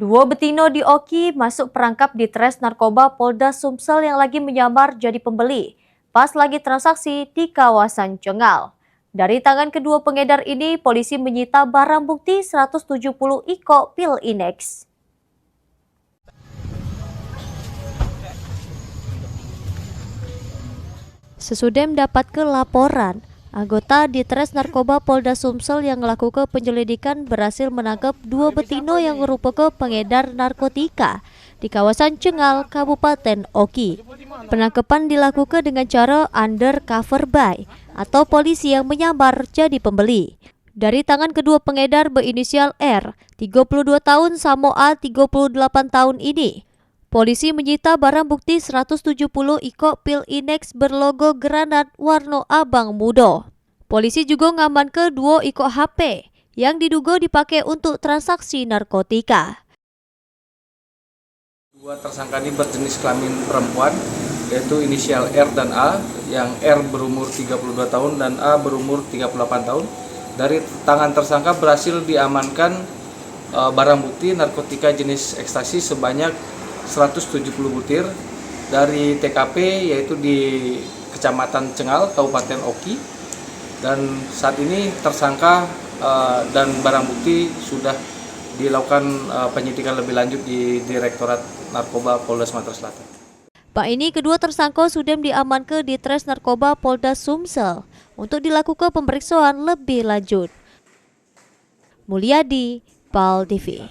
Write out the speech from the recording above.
Dua betina di Oki masuk perangkap di Tres Narkoba Polda Sumsel yang lagi menyamar jadi pembeli, pas lagi transaksi di kawasan Cengal. Dari tangan kedua pengedar ini, polisi menyita barang bukti 170 iko pil Inex. Sesudah mendapatkan laporan, anggota di Tres Narkoba Polda Sumsel yang melakukan penyelidikan berhasil menangkap dua betina yang merupakan pengedar narkotika di kawasan Cengal, Kabupaten Oki. Penangkapan dilakukan dengan cara undercover buy atau polisi yang menyamar jadi pembeli. Dari tangan kedua pengedar berinisial R, 32 tahun, Samoa 38 tahun ini, polisi menyita barang bukti 170 iko pil Inex berlogo granat warna abang muda. Polisi juga ngamankan 2 iko HP yang diduga dipakai untuk transaksi narkotika. Dua tersangka ini berjenis kelamin perempuan, yaitu inisial R dan A, yang R berumur 32 tahun dan A berumur 38 tahun. Dari tangan tersangka berhasil diamankan barang bukti narkotika jenis ekstasi sebanyak 170 butir dari TKP, yaitu di Kecamatan Cengal, Kabupaten Oki. Dan saat ini tersangka dan barang bukti sudah dilakukan penyidikan lebih lanjut di Direktorat Narkoba Polda Sumatera Selatan. Pak ini kedua tersangka sudah diamankan di Tres Narkoba Polda Sumsel untuk dilakukan pemeriksaan lebih lanjut. Mulyadi, PAL TV.